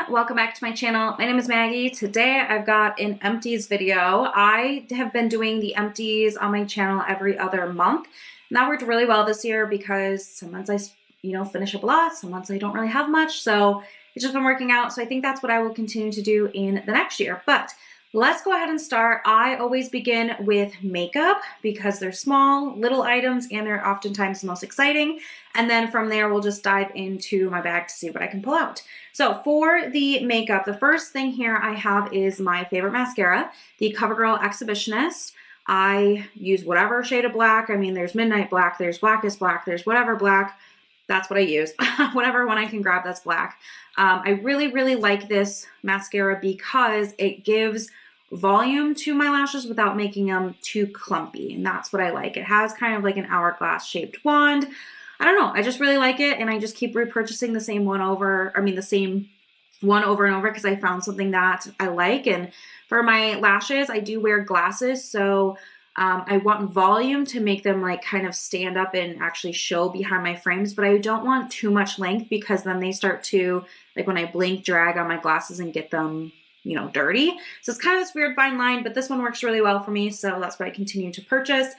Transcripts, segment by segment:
welcome back to my channel. My name is Maggie. Today I've got an Empties video. I have been doing the Empties on my channel every other month. And that worked really well this year because some months I finish up a lot, some months I don't really have much, so it's just been working out. So I think that's what I will continue to do in the next year. But let's go ahead and start. I always begin with makeup because they're small, little items, and they're oftentimes the most exciting. And then from there, we'll just dive into my bag to see what I can pull out. So for the makeup, the first thing here I have is my favorite mascara, the CoverGirl Exhibitionist. I use whatever shade of black. I mean, there's midnight black, there's blackest black, there's whatever black. That's what I use. Whatever one I can grab that's black. I really like this mascara because it gives volume to my lashes without making them too clumpy. And that's what I like. It has kind of like an hourglass shaped wand. I don't know. I just really like it. And I just keep repurchasing the same one over and over because I found something that I like. And for my lashes, I do wear glasses. So I want volume to make them like kind of stand up and actually show behind my frames, but I don't want too much length because then they start to, like when I blink, drag on my glasses and get them, dirty. So it's kind of this weird fine line, but this one works really well for me. So that's what I continue to purchase.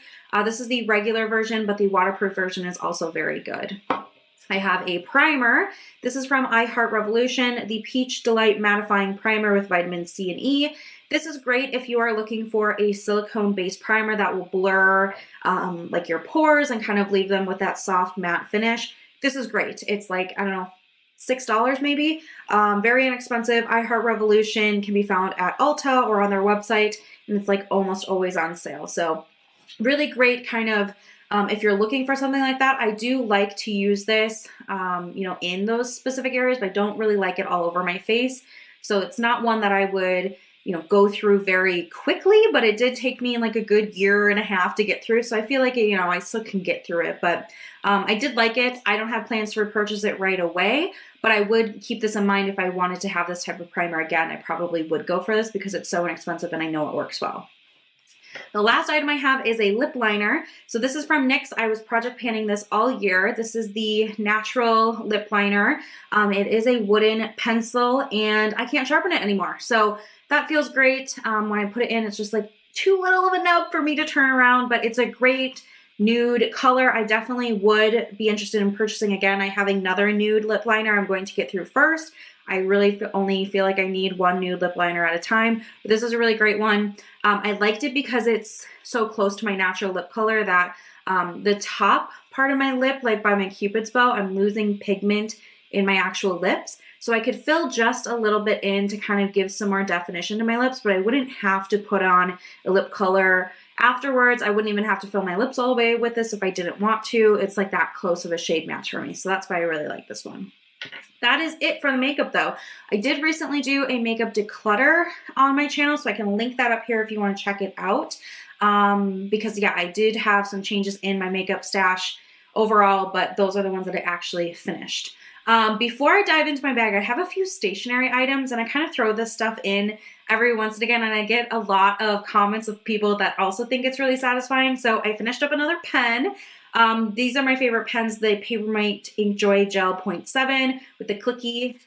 This is the regular version, but the waterproof version is also very good. I have a primer. This is from I Heart Revolution, the Peach Delight Mattifying Primer with vitamin C and E. This is great if you are looking for a silicone-based primer that will blur like your pores and kind of leave them with that soft matte finish. This is great. It's like, I don't know, $6 maybe. Very inexpensive. I Heart Revolution can be found at Ulta or on their website, and it's like almost always on sale. So really great kind of, if you're looking for something like that. I do like to use this, in those specific areas, but I don't really like it all over my face. So it's not one that I would go through very quickly, but it did take me like a good year and a half to get through. So I feel like, I still can get through it, but I did like it. I don't have plans to repurchase it right away, but I would keep this in mind if I wanted to have this type of primer again. I probably would go for this because it's so inexpensive and I know it works well. The last item I have is a lip liner. So this is from NYX. I was project panning this all year. This is the natural lip liner. It is a wooden pencil and I can't sharpen it anymore. So that feels great. When I put it in, it's just like too little of a nub for me to turn around, but it's a great nude color. I definitely would be interested in purchasing again. I have another nude lip liner I'm going to get through first. I really only feel like I need one nude lip liner at a time, but this is a really great one. I liked it because it's so close to my natural lip color that the top part of my lip, like by my Cupid's bow, I'm losing pigment in my actual lips. So I could fill just a little bit in to kind of give some more definition to my lips, but I wouldn't have to put on a lip color afterwards. I wouldn't even have to fill my lips all the way with this if I didn't want to. It's like that close of a shade match for me. So that's why I really like this one. That is it for the makeup though. I did recently do a makeup declutter on my channel, so I can link that up here if you want to check it out. Because yeah, I did have some changes in my makeup stash overall, but those are the ones that I actually finished. Before I dive into my bag, I have a few stationery items and I kind of throw this stuff in every once and again, and I get a lot of comments of people that also think it's really satisfying. So I finished up another pen. These are my favorite pens, the Papermate Inkjoy Gel 0.7 with the clicky,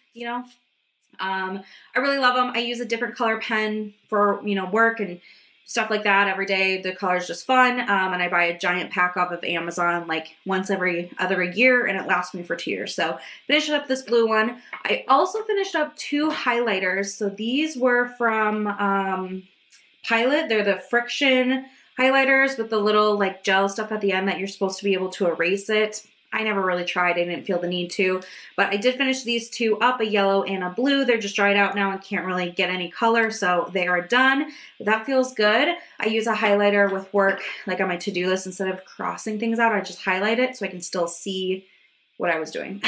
I really love them. I use a different color pen for, work and stuff like that every day. The color is just fun. And I buy a giant pack off of Amazon like once every other year, and it lasts me for 2 years. So finished up this blue one. I also finished up 2 highlighters. So these were from Pilot. They're the friction highlighters with the little like gel stuff at the end that you're supposed to be able to erase it. I never really tried. I didn't feel the need to, but I did finish these 2 up, a yellow and a blue. They're just dried out now and can't really get any color, so they are done. But that feels good. I use a highlighter with work, like on my to-do list. Instead of crossing things out, I just highlight it so I can still see what I was doing.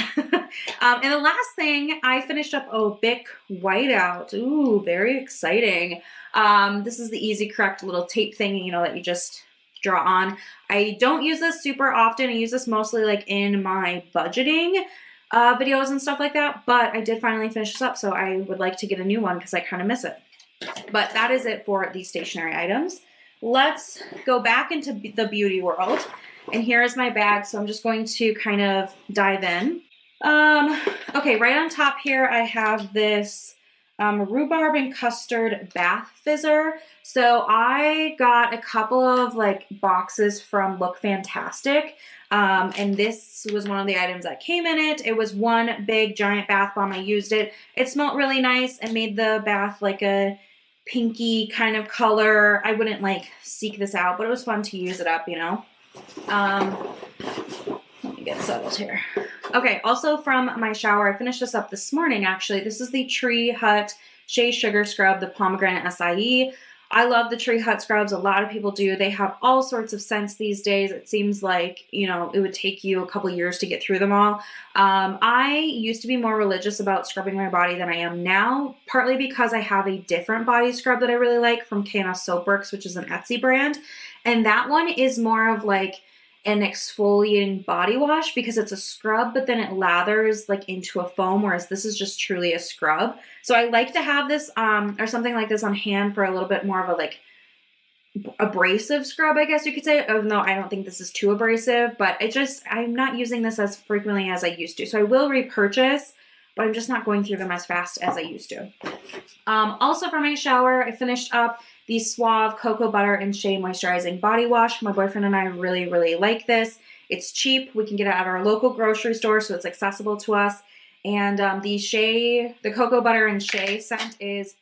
And the last thing, I finished up a Bic Whiteout. Ooh, very exciting. This is the Easy Correct little tape thing, that you just draw on. I don't use this super often. I use this mostly like in my budgeting videos and stuff like that, but I did finally finish this up, so I would like to get a new one because I kind of miss it. But that is it for these stationery items. Let's go back into the beauty world. And here is my bag, so I'm just going to kind of dive in. Okay, right on top here, I have this rhubarb and custard bath fizzer. So I got a couple of like boxes from Look Fantastic. And this was one of the items that came in it. It was one big giant bath bomb. I used it. It smelled really nice and made the bath like a pinky kind of color. I wouldn't like seek this out, but it was fun to use it up, you know. Let me get settled here. Okay, also from my shower, I finished this up this morning actually. This is the Tree Hut Shea Sugar Scrub, the pomegranate acai. I love the Tree Hut scrubs. A lot of people do. They have all sorts of scents these days. It seems like, you know, it would take you a couple years to get through them all. I used to be more religious about scrubbing my body than I am now, partly because I have a different body scrub that I really like from K&S Soapworks, which is an Etsy brand. And that one is more of like an exfoliating body wash because it's a scrub, but then it lathers like into a foam, whereas this is just truly a scrub. So I like to have this or something like this on hand for a little bit more of a like abrasive scrub, I guess you could say, even though I don't think this is too abrasive, but I'm not using this as frequently as I used to. So I will repurchase, but I'm just not going through them as fast as I used to. Also for my shower, I finished up the Suave Cocoa Butter and Shea Moisturizing Body Wash. My boyfriend and I really, really like this. It's cheap. We can get it at our local grocery store, so it's accessible to us. And the Cocoa Butter and Shea scent is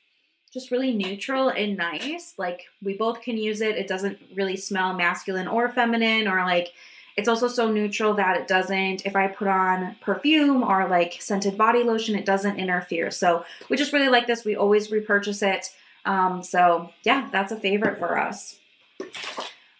just really neutral and nice. Like, we both can use it. It doesn't really smell masculine or feminine, or like, it's also so neutral that it doesn't, if I put on perfume or like scented body lotion, it doesn't interfere. So we just really like this. We always repurchase it. So yeah, that's a favorite for us.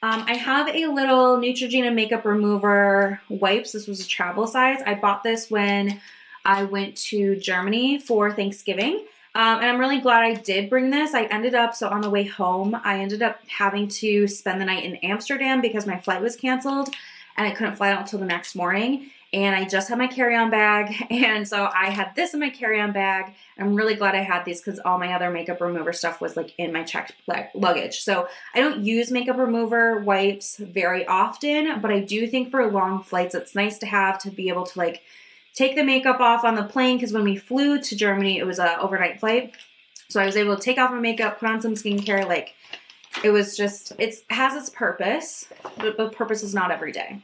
I have a little Neutrogena makeup remover wipes. This was a travel size. I bought this when I went to Germany for Thanksgiving. And I'm really glad I did bring this. So on the way home, I ended up having to spend the night in Amsterdam because my flight was canceled and I couldn't fly out until the next morning. And I just had my carry-on bag. And so I had this in my carry-on bag. I'm really glad I had these because all my other makeup remover stuff was like in my checked luggage. So I don't use makeup remover wipes very often, but I do think for long flights, it's nice to have to be able to like take the makeup off on the plane, because when we flew to Germany, it was an overnight flight. So I was able to take off my makeup, put on some skincare. Like, it was just, it has its purpose, but the purpose is not every day.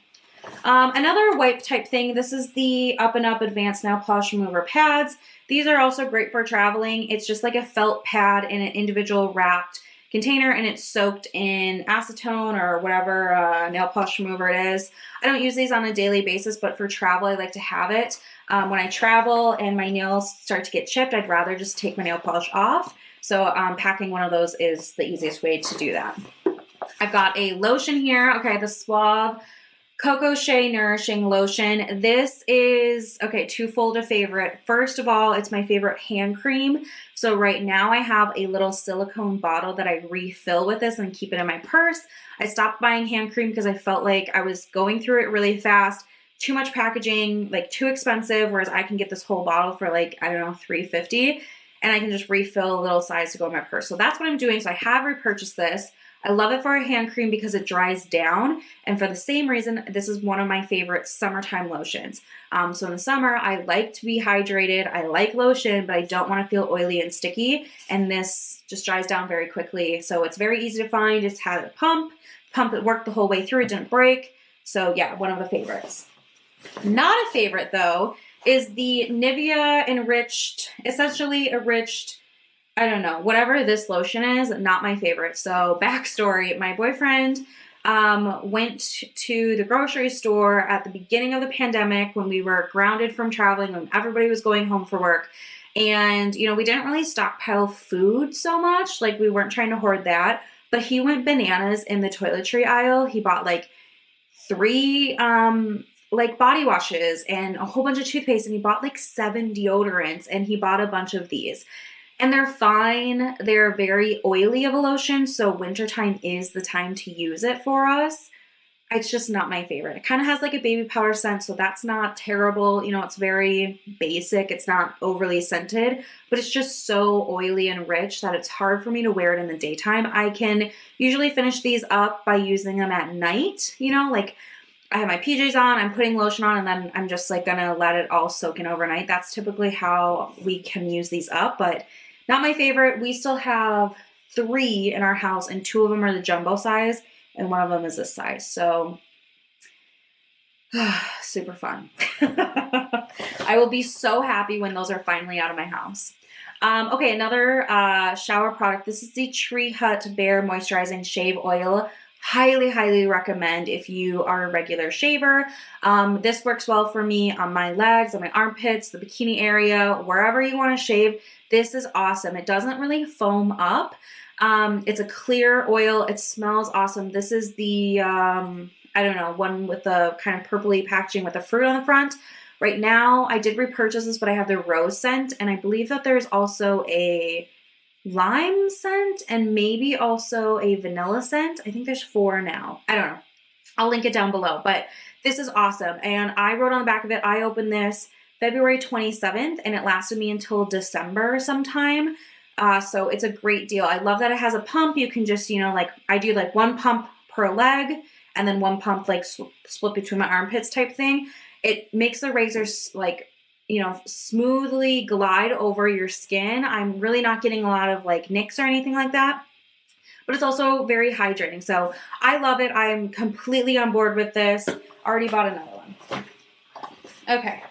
Another wipe type thing, this is the Up and Up Advanced Nail Polish Remover Pads. These are also great for traveling. It's just like a felt pad in an individual wrapped container, and it's soaked in acetone or whatever nail polish remover it is. I don't use these on a daily basis, but for travel, I like to have it. When I travel and my nails start to get chipped, I'd rather just take my nail polish off. So packing one of those is the easiest way to do that. I've got a lotion here. Okay, the Suave Cocoa Shea Nourishing Lotion. This is, okay, twofold a favorite. First of all, it's my favorite hand cream. So right now I have a little silicone bottle that I refill with this and keep it in my purse. I stopped buying hand cream because I felt like I was going through it really fast. Too much packaging, like too expensive, whereas I can get this whole bottle for like, I don't know, $3.50, and I can just refill a little size to go in my purse. So that's what I'm doing. So I have repurchased this. I love it for a hand cream because it dries down. And for the same reason, this is one of my favorite summertime lotions. So in the summer, I like to be hydrated. I like lotion, but I don't want to feel oily and sticky. And this just dries down very quickly. So it's very easy to find. It's had a pump. It worked the whole way through. It didn't break. So yeah, one of the favorites. Not a favorite though is the Nivea essentially enriched, I don't know, whatever this lotion is, not my favorite. So backstory, my boyfriend went to the grocery store at the beginning of the pandemic when we were grounded from traveling, when everybody was going home for work. And, you know, we didn't really stockpile food so much. Like, we weren't trying to hoard that. But he went bananas in the toiletry aisle. He bought like 3 body washes and a whole bunch of toothpaste. And he bought like 7 deodorants. And he bought a bunch of these. And they're fine. They're very oily of a lotion, so wintertime is the time to use it for us. It's just not my favorite. It kind of has like a baby powder scent, so that's not terrible. You know, it's very basic. It's not overly scented, but it's just so oily and rich that it's hard for me to wear it in the daytime. I can usually finish these up by using them at night, you know, like I have my PJs on, I'm putting lotion on, and then I'm just like gonna let it all soak in overnight. That's typically how we can use these up, but not my favorite. We still have 3 in our house, and 2 of them are the jumbo size, and 1 of them is this size. So super fun. I will be so happy when those are finally out of my house. Okay, another shower product. This is the Tree Hut Bare Moisturizing Shave Oil. Highly, highly recommend if you are a regular shaver. This works well for me on my legs, on my armpits, the bikini area, wherever you want to shave. This is awesome. It doesn't really foam up. It's a clear oil. It smells awesome. This is the, I don't know, one with the kind of purpley packaging with the fruit on the front. Right now, I did repurchase this, but I have the rose scent, and I believe that there's also a lime scent and maybe also a vanilla scent. I think there's 4 now. I don't know. I'll link it down below, but this is awesome. And I wrote on the back of it, I opened this February 27th, and it lasted me until December sometime. So it's a great deal. I love that it has a pump. You can just, like I do like 1 pump per leg and then 1 pump like split between my armpits type thing. It makes the razor like, smoothly glide over your skin. I'm really not getting a lot of like nicks or anything like that, but it's also very hydrating. So I love it. I'm completely on board with this. Already bought another one. Okay.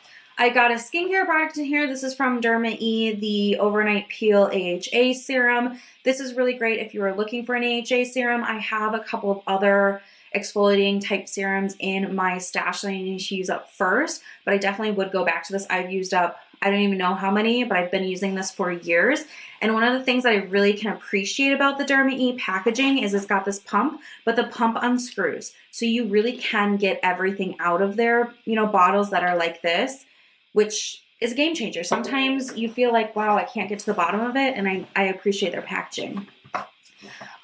I got a skincare product in here. This is from Derma E, the Overnight Peel AHA Serum. This is really great if you are looking for an AHA serum. I have a couple of other exfoliating type serums in my stash that I need to use up first, but I definitely would go back to this. I've used up, I don't even know how many, but I've been using this for years. And one of the things that I really can appreciate about the Derma E packaging is it's got this pump, but the pump unscrews. So you really can get everything out of their, bottles that are like this, which is a game changer. Sometimes you feel like, wow, I can't get to the bottom of it, and I appreciate their packaging.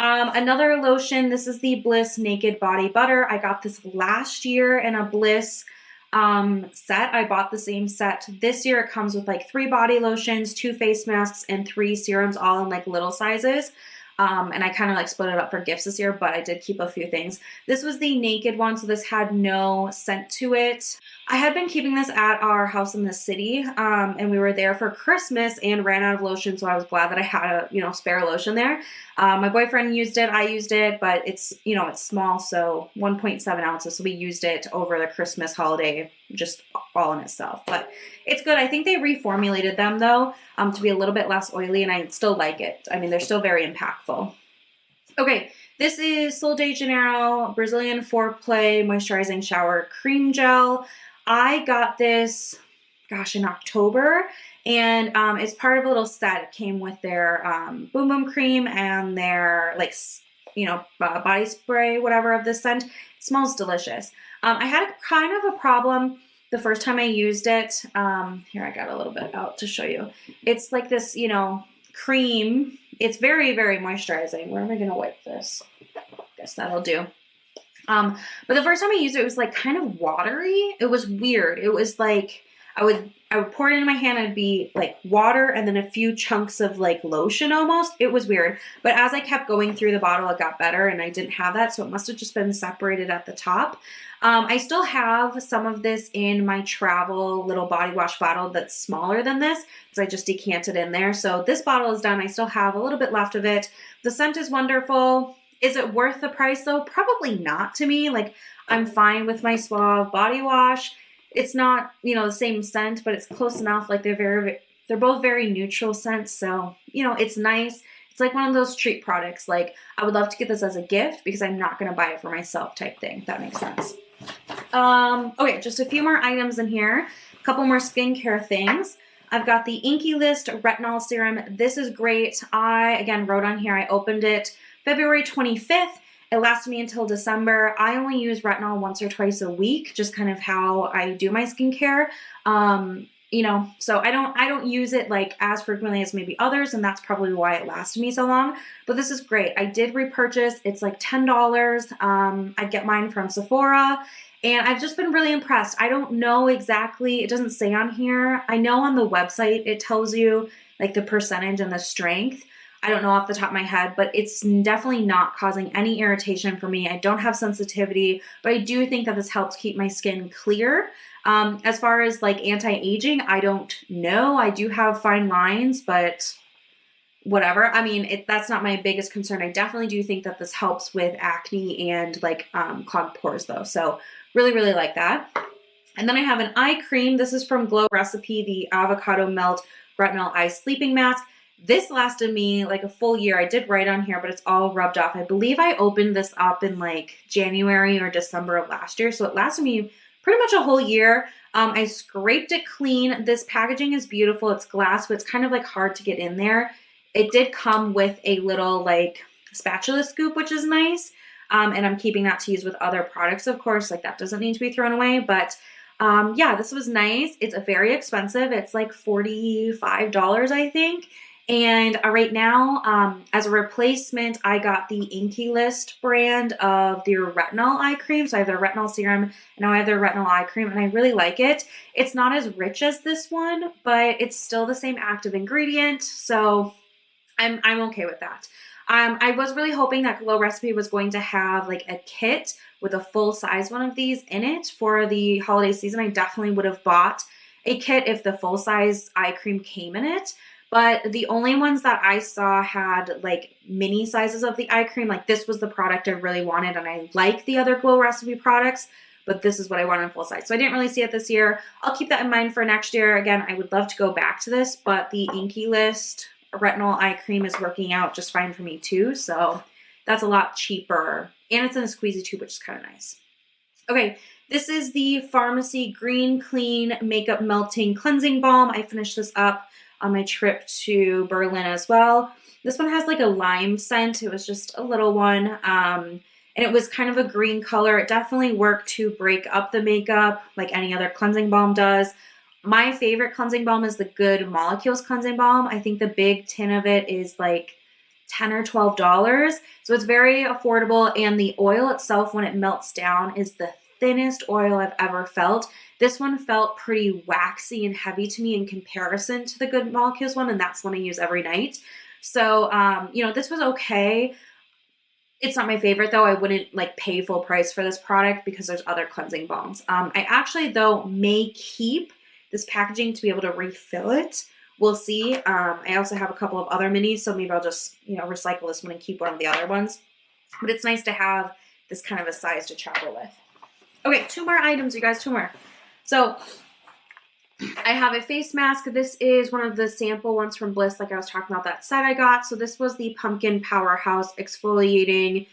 Another lotion, this is the Bliss Naked Body Butter. I got this last year in a Bliss set. I bought the same set this year. It comes with like 3 body lotions, 2 face masks, and 3 serums, all in like little sizes. And I kind of like split it up for gifts this year, but I did keep a few things. This was the naked one, so this had no scent to it. I had been keeping this at our house in the city, and we were there for Christmas and ran out of lotion, so I was glad that I had a, spare lotion there. My boyfriend used it, I used it, but it's, it's small, so 1.7 ounces, so we used it over the Christmas holiday, just all in itself. But it's good. I think they reformulated them, though, to be a little bit less oily, and I still like it. I mean, they're still very impactful. Okay, this is Sol de Janeiro Brazilian Foreplay Moisturizing Shower Cream Gel. I got this, in October, and it's part of a little set. It came with their Boom Boom Cream and their, body spray, whatever, of this scent. It smells delicious. I had kind of a problem the first time I used it. Here, I got a little bit out to show you. It's like this, cream. It's very, very moisturizing. Where am I going to wipe this? Guess that'll do. But the first time I used it, it was like kind of watery. It was weird. It was like I would pour it into my hand and it'd be like water and then a few chunks of like lotion almost. It was weird. But as I kept going through the bottle, it got better, and I didn't have that. So it must have just been separated at the top. I still have some of this in my travel little body wash bottle that's smaller than this because I just decanted in there. So this bottle is done. I still have a little bit left of it. The scent is wonderful. Is it worth the price though? Probably not to me. Like, I'm fine with my Suave body wash. It's not, the same scent, but it's close enough. Like, they're both very neutral scents. So, it's nice. It's like one of those treat products. Like, I would love to get this as a gift because I'm not going to buy it for myself type thing, if that makes sense. Okay, just a few more items in here. A couple more skincare things. I've got the Inky List Retinol Serum. This is great. I, again, wrote on here, I opened it February 25th. It lasted me until December. I only use retinol once or twice a week, just kind of how I do my skincare. So I don't use it like as frequently as maybe others, and that's probably why it lasted me so long. But this is great. I did repurchase. It's like $10. I get mine from Sephora, and I've just been really impressed. I don't know exactly. It doesn't say on here. I know on the website it tells you like the percentage and the strength. I don't know off the top of my head, but it's definitely not causing any irritation for me. I don't have sensitivity, but I do think that this helps keep my skin clear. As far as like anti-aging, I don't know. I do have fine lines, but whatever. I mean, that's not my biggest concern. I definitely do think that this helps with acne and like clogged pores though. So really, really like that. And then I have an eye cream. This is from Glow Recipe, the Avocado Melt Retinol Eye Sleeping Mask. This lasted me like a full year. I did write on here, but it's all rubbed off. I believe I opened this up in like January or December of last year. So it lasted me pretty much a whole year. I scraped it clean. This packaging is beautiful. It's glass, but it's kind of like hard to get in there. It did come with a little like spatula scoop, which is nice. And I'm keeping that to use with other products, of course, like that doesn't need to be thrown away. But yeah, this was nice. It's very expensive. It's like $45, I think. And right now, as a replacement, I got the Inky List brand of their retinol eye cream. So I have their retinol serum and now I have their retinol eye cream and I really like it. It's not as rich as this one, but it's still the same active ingredient. So I'm okay with that. I was really hoping that Glow Recipe was going to have like a kit with a full size one of these in it for the holiday season. I definitely would have bought a kit if the full size eye cream came in it. But the only ones that I saw had like mini sizes of the eye cream. Like this was the product I really wanted, and I like the other Glow Recipe products, but this is what I want in full size. So I didn't really see it this year. I'll keep that in mind for next year. Again, I would love to go back to this, but the Inky List retinol eye cream is working out just fine for me too. So that's a lot cheaper. And it's in a squeezy tube, which is kind of nice. Okay, this is the Pharmacy Green Clean Makeup Melting Cleansing Balm. I finished this up on my trip to Berlin as well. This one has like a lime scent. It was just a little one. And it was kind of a green color. It definitely worked to break up the makeup like any other cleansing balm does. My favorite cleansing balm is the Good Molecules cleansing balm. I think the big tin of it is like $10 or $12. So it's very affordable. And the oil itself, when it melts down, is the thinnest oil I've ever felt. This one felt pretty waxy and heavy to me in comparison to the Good Molecules one, and that's one I use every night. So, you know, this was okay. It's not my favorite though. I wouldn't like pay full price for this product because there's other cleansing balms. I actually though may keep this packaging to be able to refill it. We'll see. I also have a couple of other minis, so maybe I'll just, you know, recycle this one and keep one of the other ones. But it's nice to have this kind of a size to travel with. Okay, 2 more items, you guys, 2 more. So I have a face mask. This is one of the sample ones from Bliss, like I was talking about that set I got. So this was the Pumpkin Powerhouse Resurfacing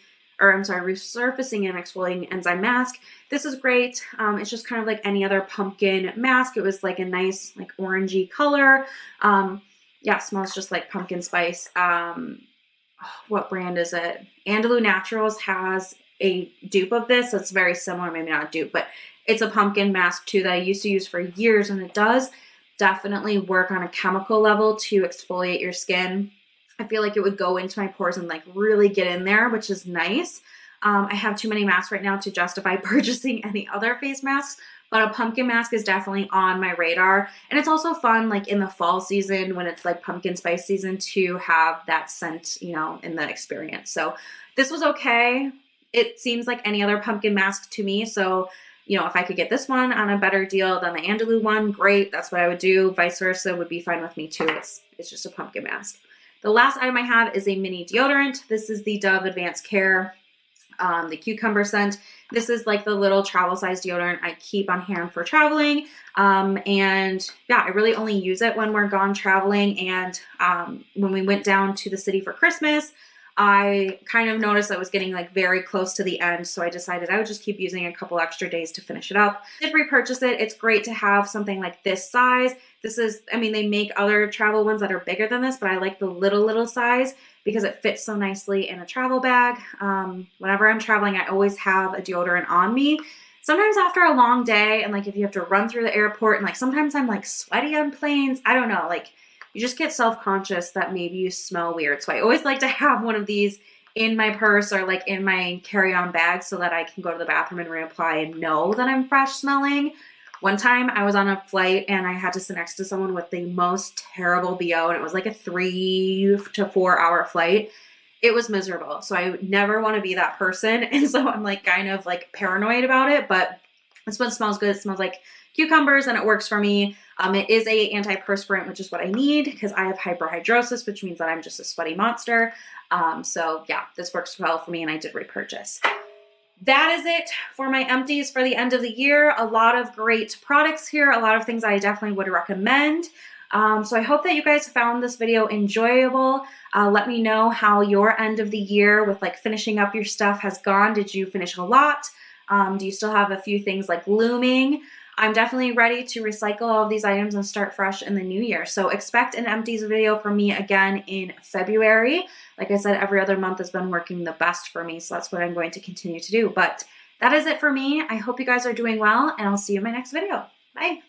and Exfoliating Enzyme Mask. This is great. It's just kind of like any other pumpkin mask. It was like a nice, like orangey color. Yeah, it smells just like pumpkin spice. What brand is it? Andalou Naturals has a dupe of this. So it's very similar, maybe not a dupe, but it's a pumpkin mask too that I used to use for years, and it does definitely work on a chemical level to exfoliate your skin. I feel like it would go into my pores and like really get in there, which is nice. I have too many masks right now to justify purchasing any other face masks, but a pumpkin mask is definitely on my radar. And it's also fun like in the fall season when it's like pumpkin spice season to have that scent, you know, in the experience. So this was okay. It seems like any other pumpkin mask to me. So, you know, if I could get this one on a better deal than the Andalou one, great. That's what I would do. Vice versa would be fine with me too. It's just a pumpkin mask. The last item I have is a mini deodorant. This is the Dove Advanced Care, the cucumber scent. This is like the little travel size deodorant I keep on hand for traveling. And yeah, I really only use it when we're gone traveling. And when we went down to the city for Christmas, I kind of noticed I was getting like very close to the end. So I decided I would just keep using a couple extra days to finish it up. I did repurchase it. It's great to have something like this size. This is, I mean, they make other travel ones that are bigger than this, but I like the little size because it fits so nicely in a travel bag. Whenever I'm traveling, I always have a deodorant on me. Sometimes after a long day and like if you have to run through the airport and like sometimes I'm like sweaty on planes, I don't know, like you just get self-conscious that maybe you smell weird. So I always like to have one of these in my purse or like in my carry-on bag so that I can go to the bathroom and reapply and know that I'm fresh smelling. One time I was on a flight and I had to sit next to someone with the most terrible BO, and it was like a 3 to 4 hour flight. It was miserable. So I never want to be that person. And so I'm like kind of like paranoid about it, but this one smells good. It smells like cucumbers and it works for me. It is a antiperspirant, which is what I need because I have hyperhidrosis, which means that I'm just a sweaty monster. So yeah, this works well for me and I did repurchase. That is it for my empties for the end of the year. A lot of great products here, a lot of things I definitely would recommend. So I hope that you guys found this video enjoyable. Let me know how your end of the year with like finishing up your stuff has gone. Did you finish a lot? Do you still have a few things like looming? I'm definitely ready to recycle all of these items and start fresh in the new year. So expect an empties video from me again in February. Like I said, every other month has been working the best for me. So that's what I'm going to continue to do. But that is it for me. I hope you guys are doing well and I'll see you in my next video. Bye.